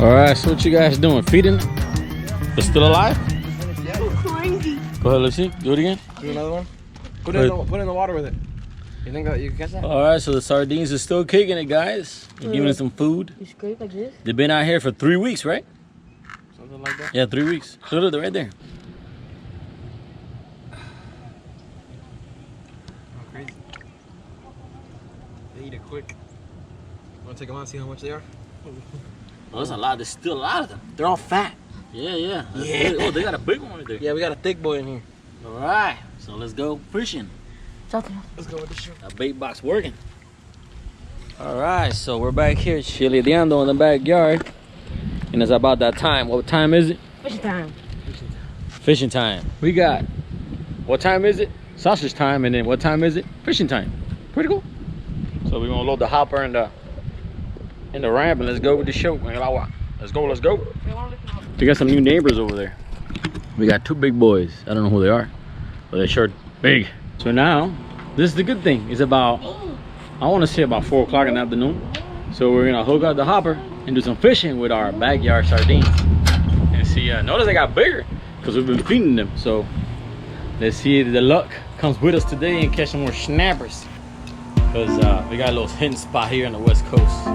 All right, so what you guys doing? Feeding? They're still alive? Crazy. Go ahead, let's see. Do it again. Do another one. Put it in the water with it. You think that you can catch that? All right, so the sardines are still kicking it, guys. We're giving it some food. You scrape like this? They've been out here for 3 weeks, right? Something like that. Yeah, 3 weeks. Look, they're right there. Oh, crazy. They eat it quick. Want to take them out, see how much they are? Oh, that's a lot. There's still a lot of them. They're all fat. Yeah. Oh, they got a big one right there. Yeah, we got a thick boy in here. All right, so let's go fishing. Let's go with the shoot. Our bait box working. All right, so we're back here chileando in the backyard. And it's about that time. What time is it? Fishing time. Fishing time. We got, what time is it? Sausage time. And then what time is it? Fishing time. Pretty cool. So we're gonna load the hopper in the ramp and let's go with the show. Let's go. We got some new neighbors over there. We got 2 big boys. I don't know who they are, but they're sure big. So now, this is the good thing. It's about, I want to say about 4 o'clock in the afternoon. So we're gonna hook up the hopper and do some fishing with our backyard sardines. And see, notice they got bigger because we've been feeding them. So let's see if the luck comes with us today and catch some more snappers. Because we got a little hidden spot here on the West Coast.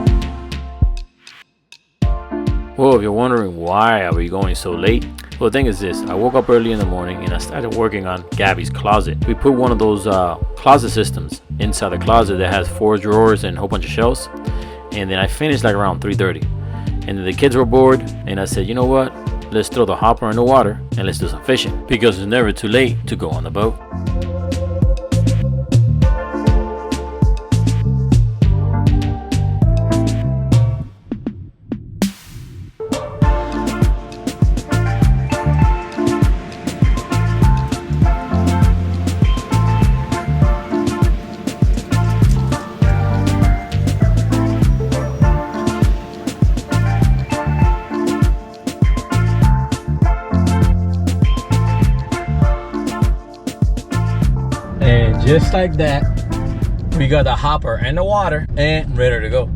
Well, if you're wondering why are we going so late, well, the thing is this: I woke up early in the morning and I started working on Gabby's closet. We put one of those closet systems inside the closet that has 4 drawers and a whole bunch of shelves. And then I finished like around 3:30. And then the kids were bored and I said, you know what? Let's throw the hopper in the water and let's do some fishing, because it's never too late to go on the boat. Just like that, we got the hopper and the water and ready to go.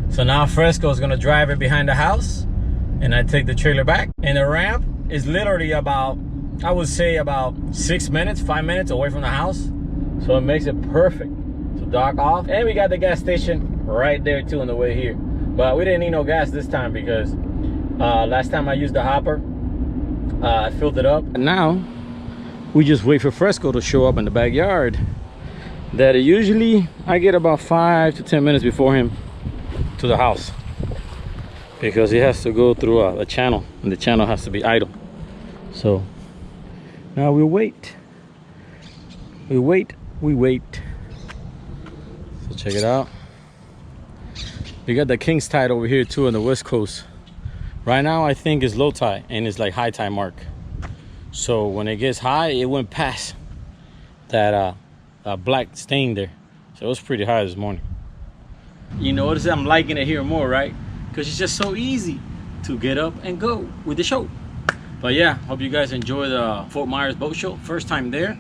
So now Fresco is gonna drive it behind the house and I take the trailer back. And the ramp is literally about, I would say about 5 minutes away from the house. So it makes it perfect to dock off. And we got the gas station right there too on the way here. But we didn't need no gas this time because last time I used the hopper, I filled it up. And now we just wait for Fresco to show up in the backyard. That usually I get about 5 to 10 minutes before him to the house, because he has to go through a channel and the channel has to be idle. So now we wait. So check it out. We got the king's tide over here too on the West Coast. Right now I think it's low tide and it's like high tide mark. So when it gets high, it went past that black stain there. So it was pretty high this morning. You notice I'm liking it here more, right? Because it's just so easy to get up and go with the show. But yeah, hope you guys enjoy the Fort Myers boat show. First time there.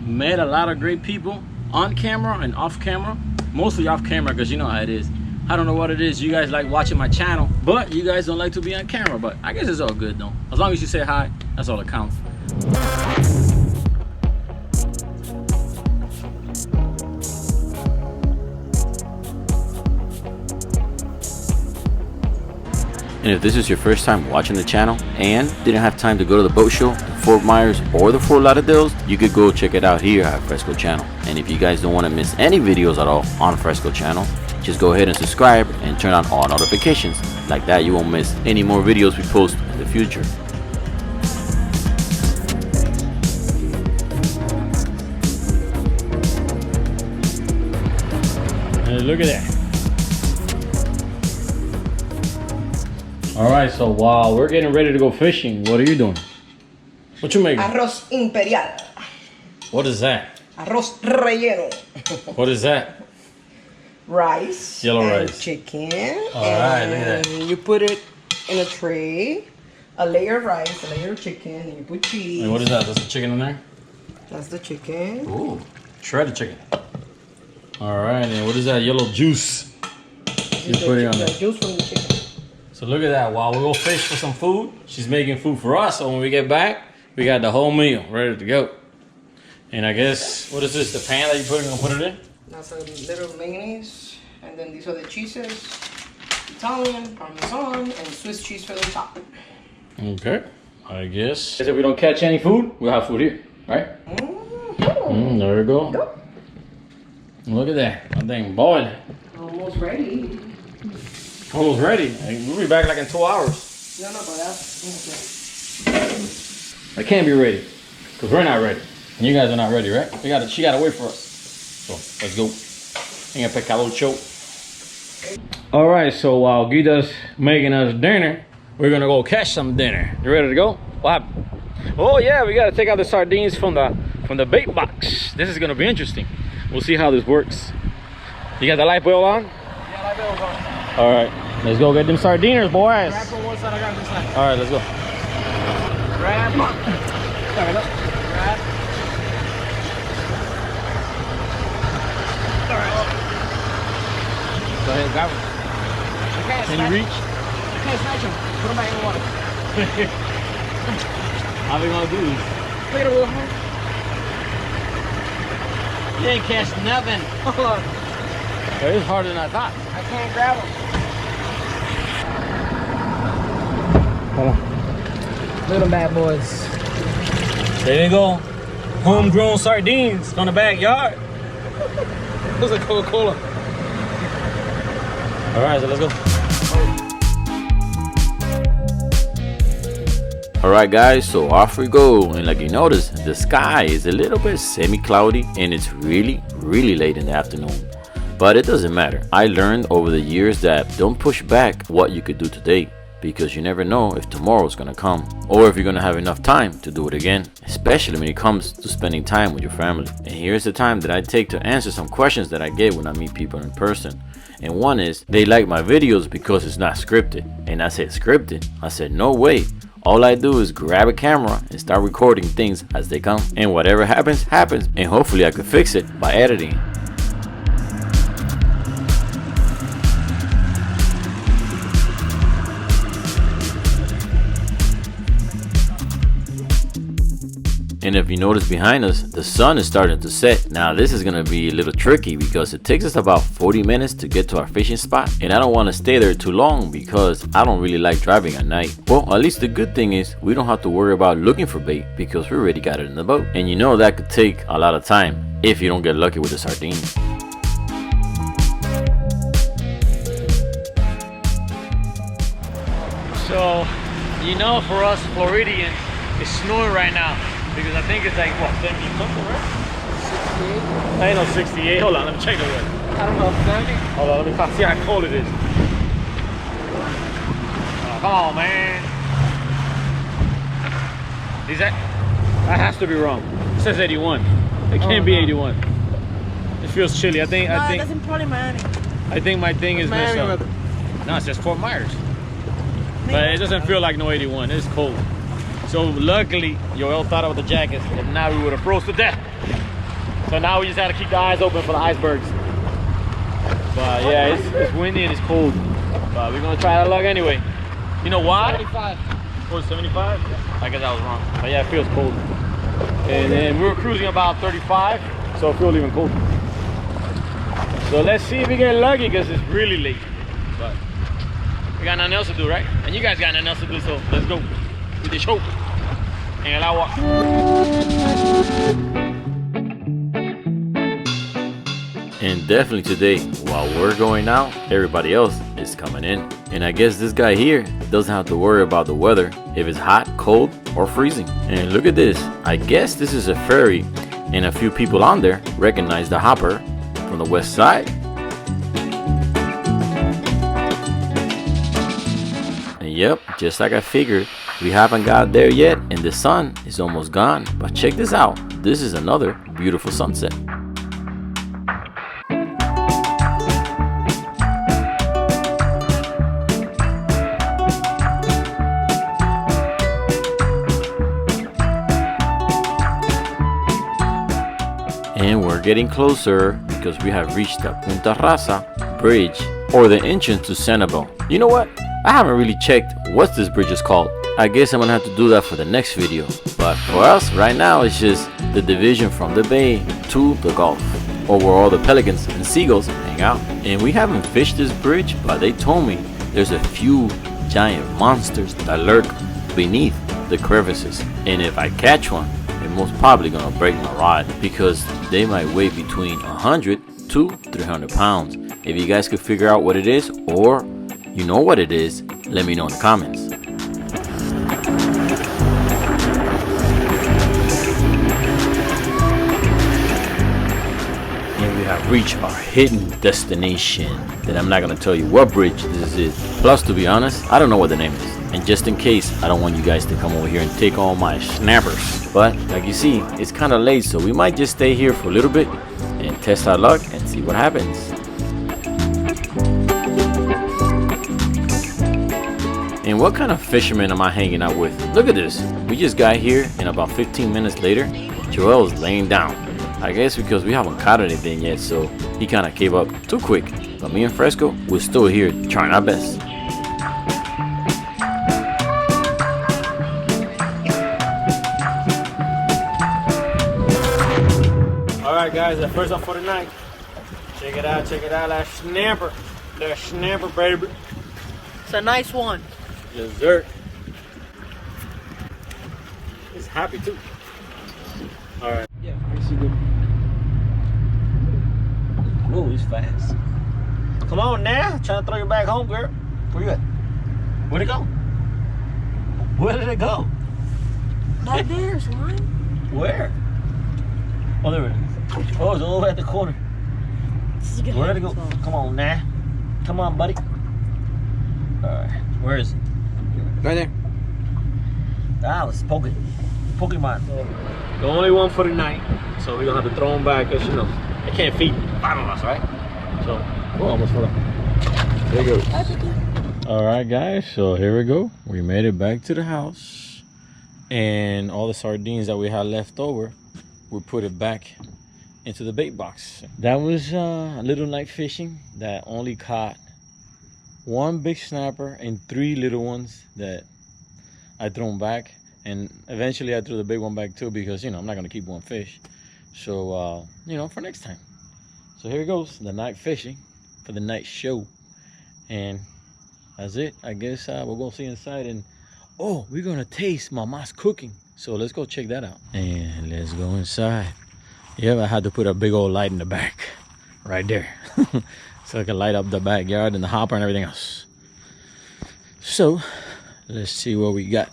Met a lot of great people on camera and off camera. Mostly off camera, because you know how it is. I don't know what it is. You guys like watching my channel, but you guys don't like to be on camera. But I guess it's all good though. As long as you say hi, that's all that counts. And if this is your first time watching the channel and didn't have time to go to the boat show, the Fort Myers or the Fort Lauderdale, you could go check it out here at Fresco Channel. And if you guys don't want to miss any videos at all on Fresco Channel, just go ahead and subscribe and turn on all notifications. Like that, you won't miss any more videos we post in the future. Hey, look at that. All right, so while we're getting ready to go fishing, what are you doing? What you making? Arroz imperial. What is that? Arroz relleno. What is that? Rice. Yellow and rice. Chicken. All right, look at that. You put it in a tray. A layer of rice, a layer of chicken, and you put cheese. And what is that? That's the chicken in there? That's the chicken. Ooh, shredded chicken. All right, and what is that yellow juice you're putting on the there? juice from the chicken. So look at that. While we go fish for some food, she's making food for us. So when we get back, we got the whole meal ready to go. And I guess, what is this? The pan that you're gonna put it in? That's a little mayonnaise. And then these are the cheeses. Italian, Parmesan, and Swiss cheese for the top. Okay. I guess. If we don't catch any food, we'll have food here, right? There we go. Go. Look at that. That thing boiling. Almost ready. Almost ready. We'll be back like in 2 hours. No, but that's I can't be ready, because we're not ready. And you guys are not ready, right? She gotta wait for us. So let's go. En el pescado show. All right, so while Guida's making us dinner, we're gonna go catch some dinner. You ready to go? What happened? Oh yeah, we gotta take out the sardines from the bait box. This is gonna be interesting. We'll see how this works. You got the light bulb on? Yeah, light bulb on. All right, let's go get them sardiners, boys. Grab from one side, I got this side. All right, let's go. Grab. Grab. Go ahead, grab them. Can you reach? I can't snatch them. Put them back in the water. How we gonna do this? Look at it real hard. You ain't catch nothing. Hold on. It's harder than I thought. I can't grab them. Hold on. Look at them bad boys. There you go. Homegrown sardines from the backyard. Those are Coca-Cola. All right, so let's go. Alright guys, so off we go, and like you notice, the sky is a little bit semi-cloudy and it's really late in the afternoon. But it doesn't matter. I learned over the years that don't push back what you could do today, because you never know if tomorrow's gonna come or if you're gonna have enough time to do it again, especially when it comes to spending time with your family. And here's the time that I take to answer some questions that I get when I meet people in person. And one is, they like my videos because it's not scripted. And I said, scripted? I said, no way. All I do is grab a camera and start recording things as they come. And whatever happens, happens. And hopefully I could fix it by editing. And if you notice behind us, the sun is starting to set. Now this is gonna be a little tricky because it takes us about 40 minutes to get to our fishing spot. And I don't wanna stay there too long because I don't really like driving at night. Well, at least the good thing is we don't have to worry about looking for bait because we already got it in the boat. And you know that could take a lot of time if you don't get lucky with the sardines. So, you know, for us Floridians, it's snowing right now. Because I think it's like, what, 70 something, right? 68. I ain't no 68. Hold on, let me check the weather. I don't know, 70? Hold on, let me see how cold it is. Oh, come on, man. Is that has to be wrong. It says 81. It can't be 81. It feels chilly. I think that's in probably Miami. I think my thing is messed up. No, it's just Fort Myers. But it doesn't feel like no 81. It's cold. So luckily, Joel thought of the jackets. If not, we would have froze to death. So now we just have to keep the eyes open for the icebergs. But yeah, it's windy and it's cold. But we're gonna try our luck anyway. You know why? 75. Oh, 75? I guess I was wrong. But yeah, it feels cold. And then we were cruising about 35, so it feels even colder. So let's see if we get lucky because it's really late. But we got nothing else to do, right? And you guys got nothing else to do, so let's go with the show. En el agua. And definitely today, while we're going out, everybody else is coming in. And I guess this guy here doesn't have to worry about the weather, if it's hot, cold, or freezing. And look at this. I guess this is a ferry, and a few people on there recognize the hopper from the west side. And yep, just like I figured, we haven't got there yet, and the sun is almost gone. But check this out. This is another beautiful sunset. And we're getting closer because we have reached the Punta Rasa bridge, or the entrance to Sanibel. You know what? I haven't really checked what this bridge is called. I guess I'm gonna have to do that for the next video. But for us, right now, it's just the division from the bay to the Gulf, or where all the pelicans and seagulls hang out. And we haven't fished this bridge, but they told me there's a few giant monsters that lurk beneath the crevices. And if I catch one, they're most probably gonna break my rod, because they might weigh between 100 to 300 pounds. If you guys could figure out what it is, or you know what it is, let me know in the comments. And we have reached our hidden destination, that I'm not gonna tell you what bridge this is. Plus, to be honest, I don't know what the name is. And just in case, I don't want you guys to come over here and take all my snappers. But like you see, it's kind of late, so we might just stay here for a little bit and test our luck and see what happens. And what kind of fisherman am I hanging out with? Look at this. We just got here, and about 15 minutes later, Joel is laying down. I guess because we haven't caught anything yet, so he kind of gave up too quick. But me and Fresco, we're still here trying our best. Alright guys, the first one for the night. Check it out, that snapper. That snapper, baby. It's a nice one. Dessert. He's happy too. Alright. Yeah, I see good. Ooh, he's fast. Come on now, trying to throw you back home, girl. Where you at? Where'd it go? Where did it go? Right there, swine. Where? Oh, there it is. Oh, it's over at the corner. Where did it go? Come on now. Come on, buddy. Alright, where is it? Right there. Ah, let's poke it. Pokemon. The only one for the night, so we're gonna have to throw him back, because you know, they can't feed 5 of us, right? So, we're almost full up. There you go. Alright guys, so here we go. We made it back to the house. And all the sardines that we had left over, we put it back into the bait box. That was a little night fishing that only caught 1 big snapper and 3 little ones that I thrown back. And eventually I threw the big one back too, because you know I'm not gonna keep 1 fish. So you know, for next time. So here goes the night fishing for the night show. And that's it. I guess we'll go see inside, and oh, we're gonna taste Mama's cooking. So let's go check that out. And let's go inside. Yep, I had to put a big old light in the back. Right there. So I can light up the backyard and the hopper and everything else. So, let's see what we got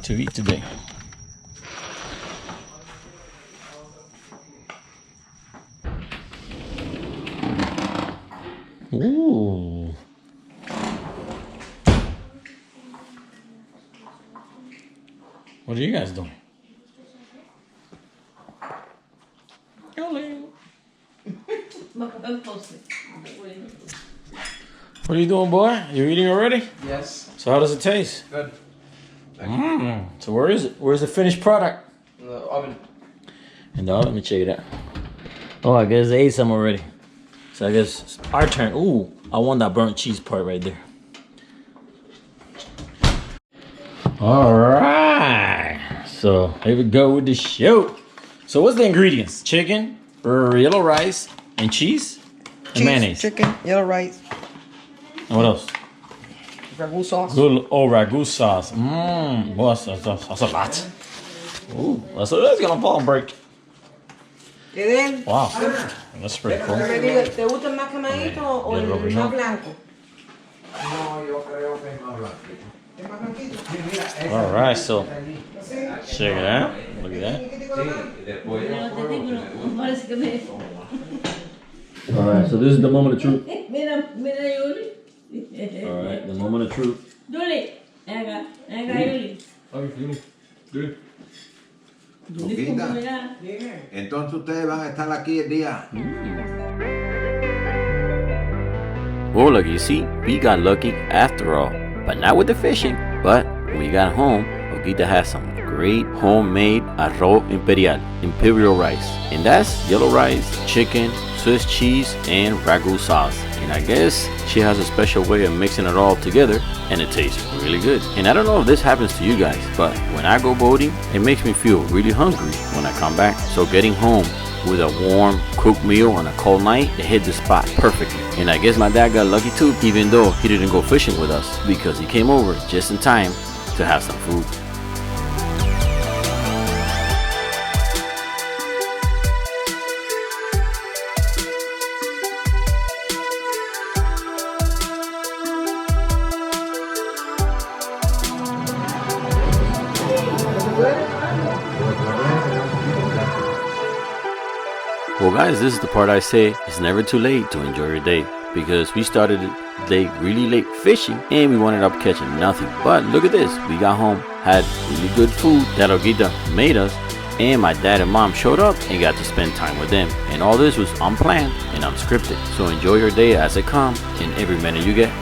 to eat today. Ooh. What are you guys doing? What are you doing, boy? You eating already? Yes. So how does it taste? Good. So where is it? Where's the finished product? In the oven. In the oven. Let me check it out. Oh, I guess they ate some already. So I guess it's our turn. Ooh, I want that burnt cheese part right there. All right. So here we go with the show. So what's the ingredients? Chicken, yellow rice, and cheese? And mayonnaise. Chicken, yellow rice, And what else? ragu sauce. Good, oh, ragu sauce. Mmm, boy, that's a lot. Ooh, that's gonna fall and break. Y then, Wow, that's pretty cool. ¿te gusta el más quemadito o el más blanco? No, yo creo que es más blanco. ¿El más blanquito? All right, so check it out. Look at that. All right, so this is the moment of truth. Mira, Yuli. All right, the moment of truth. Yuli, venga, Yuli. Olguita, entonces ustedes van a estar aquí el día. Well, like you see, we got lucky after all, but not with the fishing. But when we got home, Olguita has some great homemade arroz imperial rice, and that's yellow rice, chicken, Swiss cheese, and ragu sauce. And I guess she has a special way of mixing it all together, and it tastes really good. And I don't know if this happens to you guys, but when I go boating, it makes me feel really hungry when I come back. So getting home with a warm cooked meal on a cold night, it hit the spot perfectly. And I guess my dad got lucky too, even though he didn't go fishing with us, because he came over just in time to have some food. Well guys, this is the part I say it's never too late to enjoy your day, because we started the day really late fishing and we ended up catching nothing. But look at this, we got home, had really good food that olguita made us, and my dad and mom showed up and got to spend time with them. And all this was unplanned and unscripted. So enjoy your day as it comes, and every minute you get